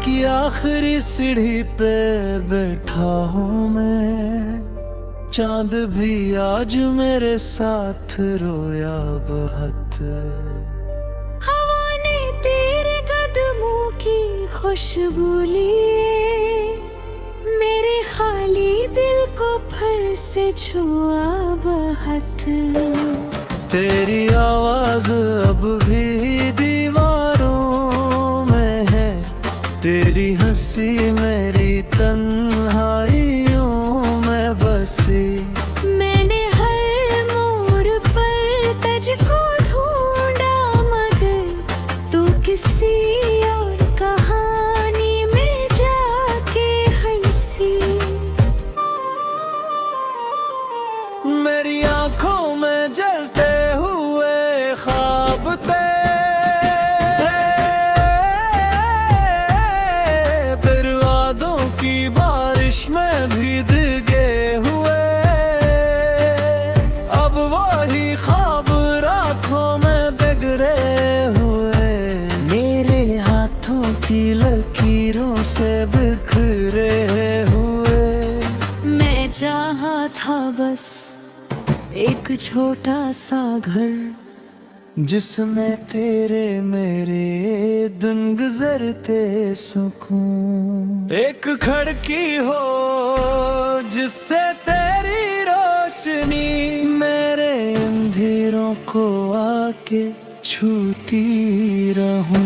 की आखिरी सीढ़ी पे बैठा हूँ मैं, चांद भी आज मेरे साथ रोया बहुत। हवा ने तेरे कदमों की खुशबू लिए, मेरे खाली दिल को फिर से छुआ बहुत। तेरी आवाज अब भी दीवारों में है, तेरी हंसी मेरी तन्हाइयों में बसी। मैंने हर मोड़ पर तुझको ढूंढा, मगर तू किसी और कहानी में जाके हंसी। मेरी आंखों में जलते हुए ख्वाब थे, फिर वादों की बारिश में भीगे हुए। अब वही ख्वाब रातों में बिगड़े हुए, मेरे हाथों की लकीरों से बिखरे हुए। मैं चाहा था बस एक छोटा सा घर, जिसमें तेरे मेरे दिन गुजरते सुकून। एक खिड़की हो जिससे तेरी रोशनी मेरे अंधेरों को आके छूती रहूं।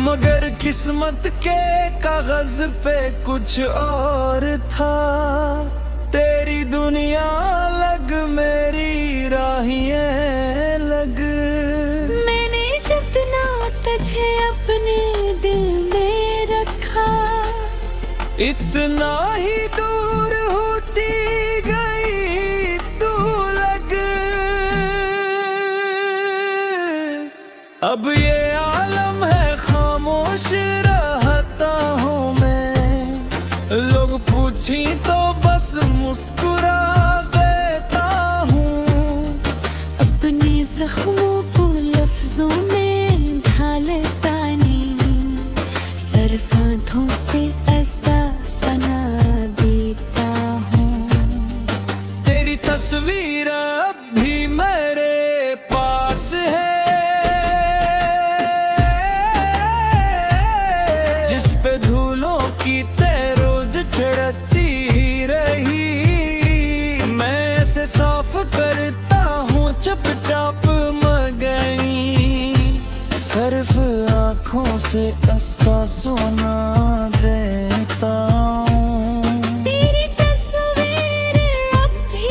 मगर किस्मत के कागज पे कुछ और था, तेरी दुनिया अलग मेरी राहें लग। मैंने जितना तुझे अपने दिल में रखा, इतना ही दूर होती गई तू लग। अब ये आलम है खामोश रहता हूँ मैं, लोग पूछी तो बस मुस्कुरा देता हूँ। अपने जख्मों को लफ्जों में ढाल तानी, सिर्फ आंखों से ऐसा सना देता हूँ। तेरी तस्वीर अब भी मेरे पास है, जिस पे धूलों की तह रोज चढ़ती रही। मैं ऐसे साफ करता हूँ चुपचाप मगनी, सिर्फ आँखों से ऐसा सोना देता हूँ। तेरी तस्वीर अब भी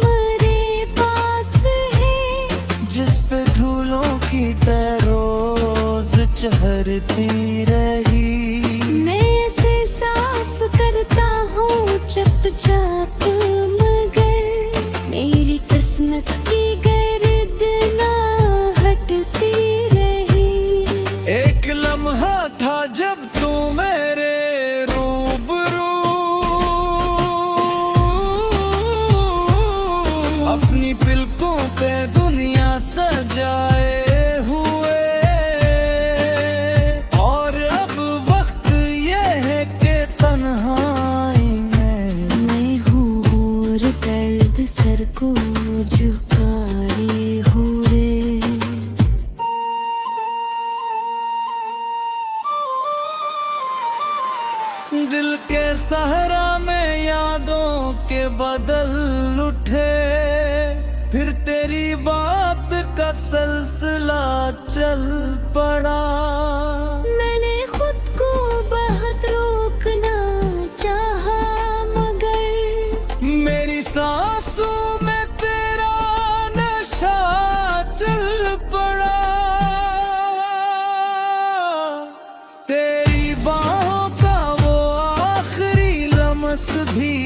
मेरे पास है, जिस पे धूलों की तह रोज चढ़ती रही। मैं इसे साफ करता हूँ चुपचाप, मगर मेरी किस्मत की गर्द ना हटती रही। एक लम्हा था जब तू मेरे रूबरू, अपनी पलकों पे दुनिया सजाए हुए। और अब वक्त ये है कि तन्हाई में मैं हूँ और दर्द सर को झुकाए हुए। दिल के सहरा में यादों के बदल उठे, फिर तेरी बात का सिलसिला चल पड़ा। मैंने खुद को बहुत रोकना चाहा, मगर मेरी सांसों में तेरा नशा चल पड़ा। तेरी बाहों का वो आखिरी लम्स भी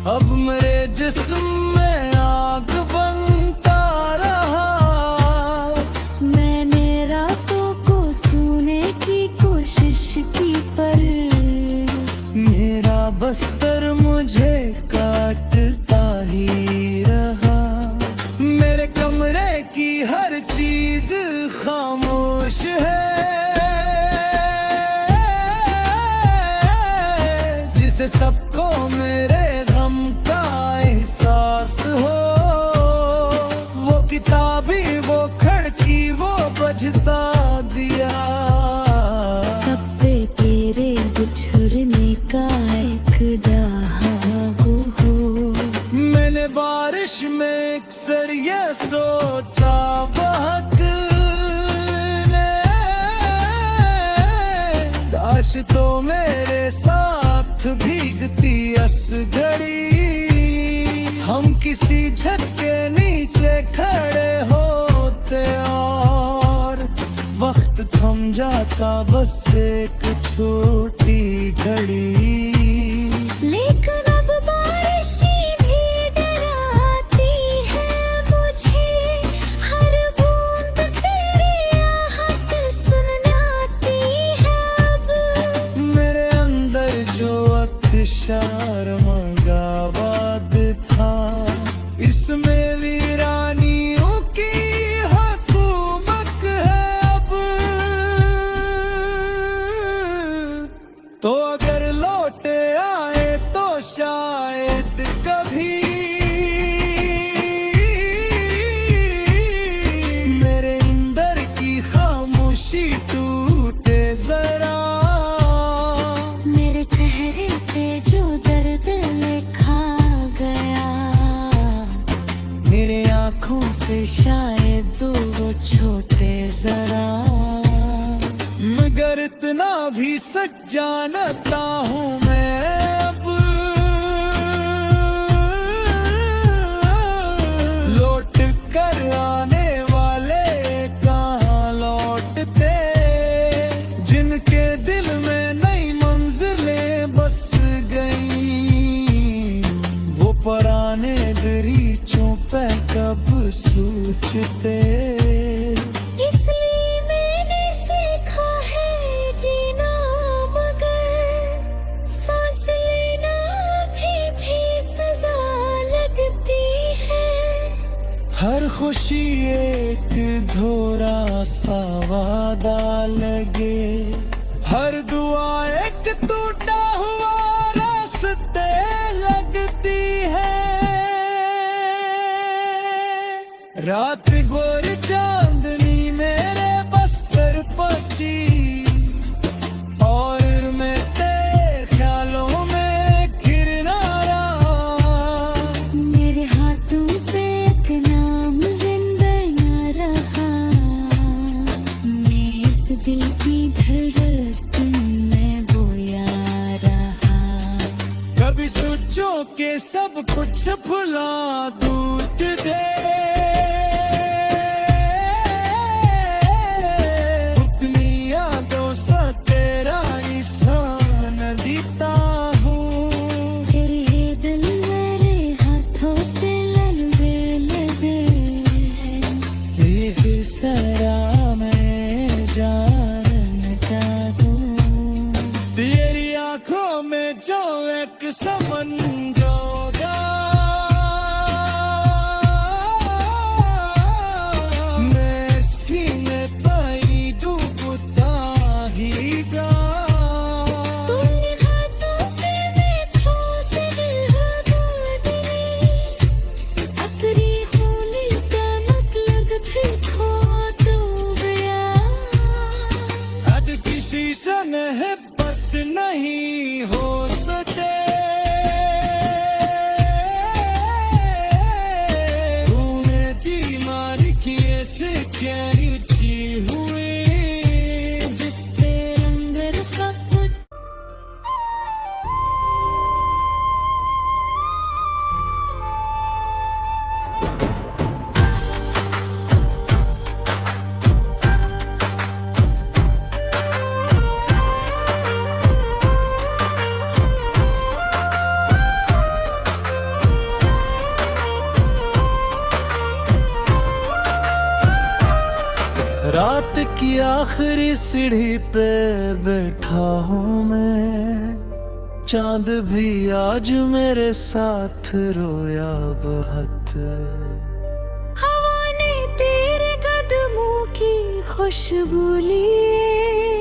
अब मेरे जिस्म में आग बनता रहा। मैंने रातों को सोने की कोशिश की, पर मेरा है जिसे सबको मेरे गम का एहसास हो। वो किताबी, वो खिड़की, वो बजता दिया, सब पे तेरे बिछुड़ने का एक दाग हो। मैंने बारिश में अक्सर ये सोचा, बहक ने काश तो मेरे साथ भीगती असगड़ी। हम किसी छत के नीचे खड़े होते और वक्त थम जाता बस एक छोटी घड़ी। लेकिन अब बारिशें भी डराती है मुझे, हर बूंद तेरी आहट सुनाती है। अब मेरे अंदर जो अक्षर मंगाबाद था, इसमें वीरानियों की हुकूमत है अब। तो अगर लौटे आए तो शायद कभी मेरे अंदर की खामोशी टूटे जरा। मेरे चेहरे पे जो दर्द लिखा गया, मेरे आँखों से शायद वो छोटे जरा। मगर इतना भी सच जानता हूँ मैं अब, लौट कर आने वाले कहाँ लौटते, जिनके दिल में नई मंजिलें बस गई, वो पुराने दरीचों पे कब सोचते। इसलिए मैंने सीखा है जीना, मगर सांस लेना भी सजा लगती है। हर खुशी एक धोरा सा वादा लगे, हर दुआ एक टूटा हुआ रास्ते लगती है। रात गोरी चांदनी मेरे बस्तर पची, और मैं तेरे ख्यालों में घिरना रहा। मेरे हाथों पे एक नाम जिंदा न रहा, मैं इस दिल की धड़कन में बोया रहा। कभी सोचो के सब कुछ भुला टूट दे, उतनी यादों से तेरा निशान देता हूँ। फिर ये दिल मेरे हाथों से ललबेल दे, एक सरा मैं जान का दूँ, तेरी आंखों में जो एक समंदर होगा, मैं सीने पाई डूबता ही गा। तुमने हाथों पे देखो से बदली, अतरी खोली का मतलब देखो तो गया। आज किसी से मोहब्बत नहीं हो सके, तूने दीवार किए से कैची हुई, जिसके अंदर का कुछ रात की आखिरी सीढ़ी पे बैठा हूँ मैं, चांद भी आज मेरे साथ रोया बहुत। हवा ने तेरे कदमों की खुशबू लिए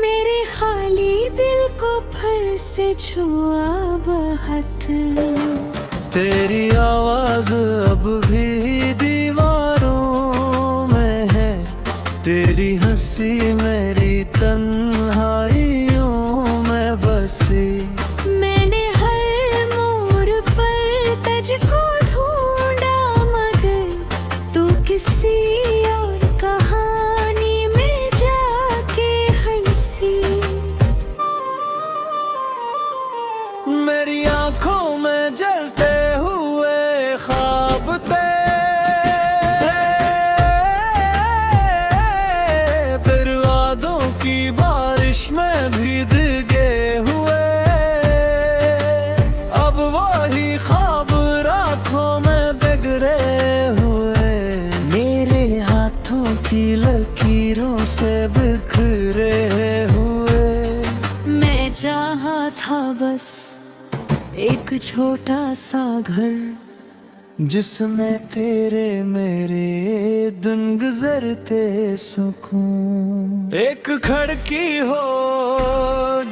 मेरे खाली दिल को फिर से छुआ बहुत। तेरी आवाज अब भी दीवारों में है, तेरी हंसी मेरी तन्हाइयों में बसी। मैंने हर मोड़ पर तुझको ढूंढा मगर तू किसी और कहानी में जाके हंसी। मेरी आंखों में जलते हुए ख्वाब थे, फिर वादों की बारिश में भीगे हुए। अब वही ख्वाब रातों में बिगड़े हुए, मेरे हाथों की लकीरों से बिखरे हुए। मैं चाहा था बस एक छोटा सा घर, जिसमें तेरे मेरे दिन गुजरते सुकून। एक खिड़की हो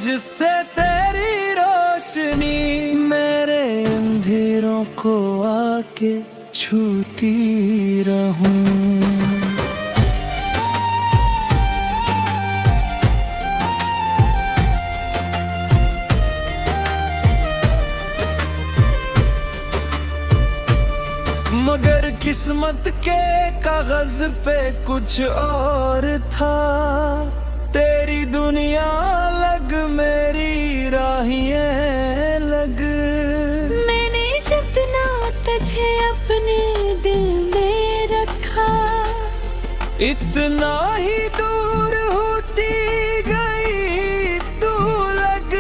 जिससे तेरी रोशनी मेरे अंधेरों को आके छूती रहूं। मगर किस्मत के कागज पे कुछ और था, तेरी दुनिया अलग मेरी राहें अलग। मैंने जितना तुझे अपने दिल में रखा, इतना ही दूर होती गई तू लग।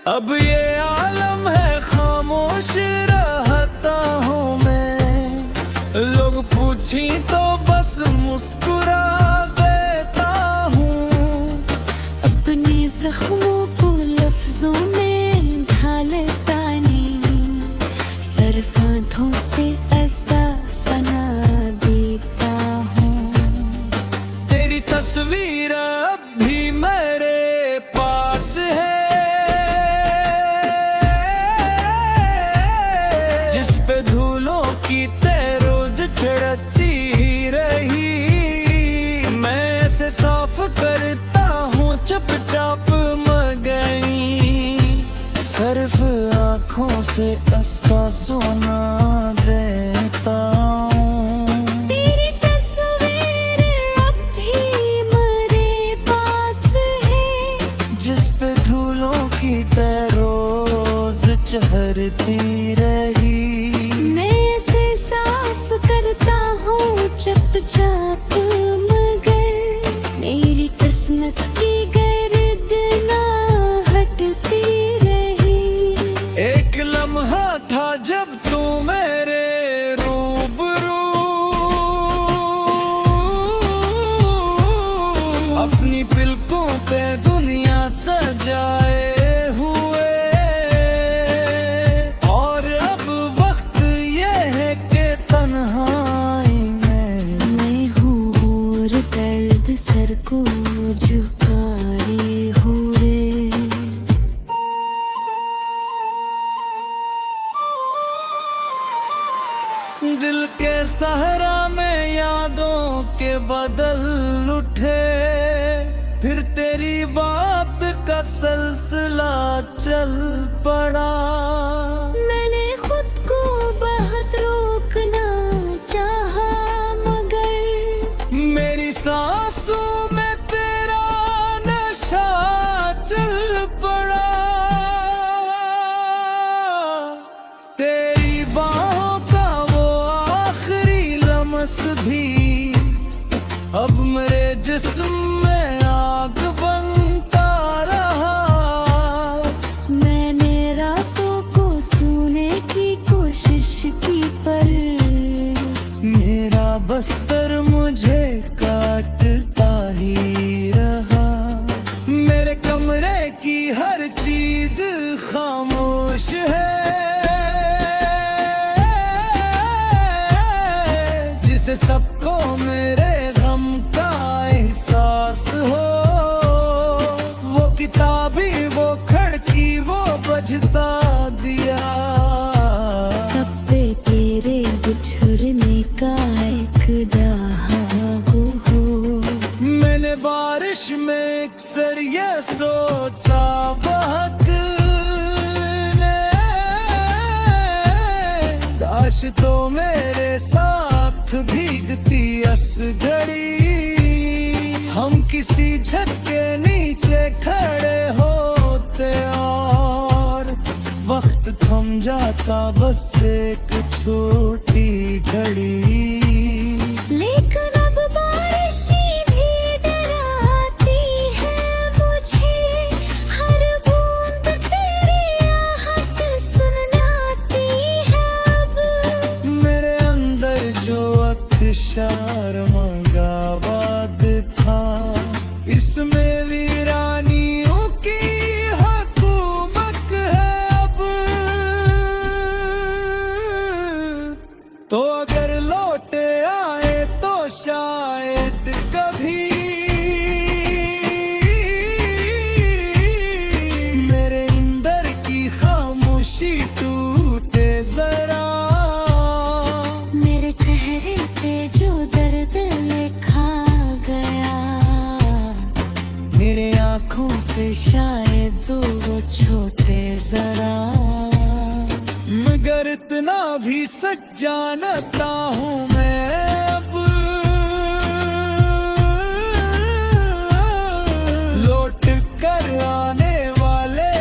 अब ये आलम है खामोश रहता हूँ मैं, लोग पूछी तो बस मुस्कुरा देता हूँ। अपने जख्मों को लफ्जों में ढालता नहीं, सिर्फ आंखों से ऐसा सना देता हूँ। तेरी तस्वीर अब भी मेरे पास है, जिस पे धूलों की तह रोज चढ़ती रही। मैं ऐसे साफ करता हूँ चुपचाप मगनी, सिर्फ आँखों से ऐसा सोना देता हूँ। तेरी तस्वीर अब भी मेरे पास है, जिस पे धूलों की तह रोज चढ़ती रही। मैं इसे साफ करता हूँ चुपचाप मगर मेरी किस्मत की गर्द ना हटती रही। एक लम्हा था जब तू मेरे रूबरू, अपनी पलकों पे दुनिया सजाए हुए। और अब वक्त ये है कि तन्हाई में मैं हूँ और दर्द सर को झुकाए हुए। दिल के सहरा में यादों के बदल उठे, फिर तेरी बात का सिलसिला चल पड़ा। मैंने खुद को बहुत रोकना चाहा मगर मेरी सांसों में तेरा नशा चल पड़ा। तेरी बाहों का वो आखिरी लम्स भी अब मेरे जिस्म में आग बनता रहा। मैंने रातों को सोने की कोशिश की पर मेरा बस्तर मुझे काटता ही रहा। मेरे कमरे की हर चीज खामोश है, जैसे सबको मेरे गम का एहसास हो। वो किताबी, वो खिड़की, वो बजता दिया, सब पे तेरे बिछुड़ने का एक दाहा हो। मैंने बारिश में अक्सर ये सोचा, बहक काश तो मेरे साथ भीगती असगड़ी। हम किसी छत के नीचे खड़े होते और वक्त थम जाता बस एक छोटी घड़ी। लेकिन अब बारिशें भी डराती है मुझे, हर बूंद तेरी आहट सुनाती है। अब मेरे अंदर जो अक्षर मंगाबाद था, इसमें वीरानियों की हुकूमत है अब। तो अगर लौटे आए तो शायद कभी मेरे अंदर की खामोशी टूटे जरा। मेरे चेहरे पे जो दर्द लिखा गया, मेरे आंखों से शायद वो छोटे जरा। मगर इतना भी सच जानता हूँ मैं अब, लौट कर आने वाले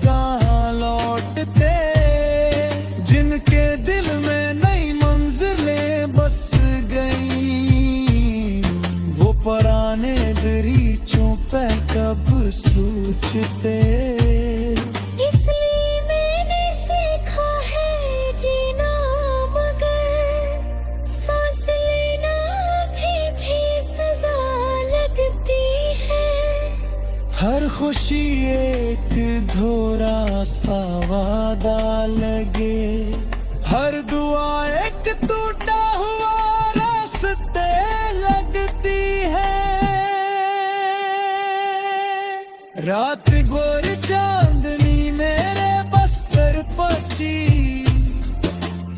कहाँ लौटते, जिनके दिल में नई मंजिलें बस गई, वो पुराने दरीचों पे कब सोचते। इसलिए मैंने सीखा है जीना, मगर सांस लेना भी सजा लगती है। हर खुशी एक धोरा सा वादा लगे, हर दुआ एक टूटा हुआ रास्ते लगती है। रात गोर चांदनी मेरे बस्तर पची,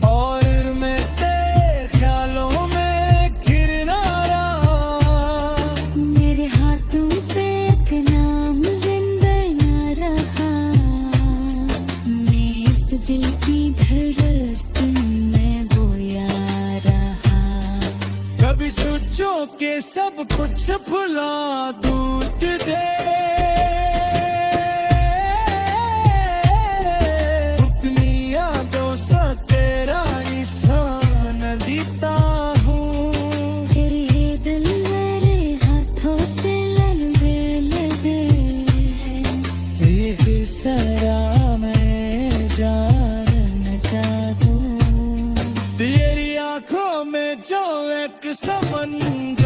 और मैं तेरे ख्यालों में घिरना रहा। मेरे हाथों पे एक नाम जिंदा न रहा, मैं इस दिल की धड़कन में बोया रहा। कभी सोचो के सब कुछ भुला टूट दे, उतनी यादों से तेरा निशान देता हूँ। फिर ये दिल मेरे हाथों से लगे, ये सरा मैं जान का दूँ, तेरी आंखों में जो एक समंदर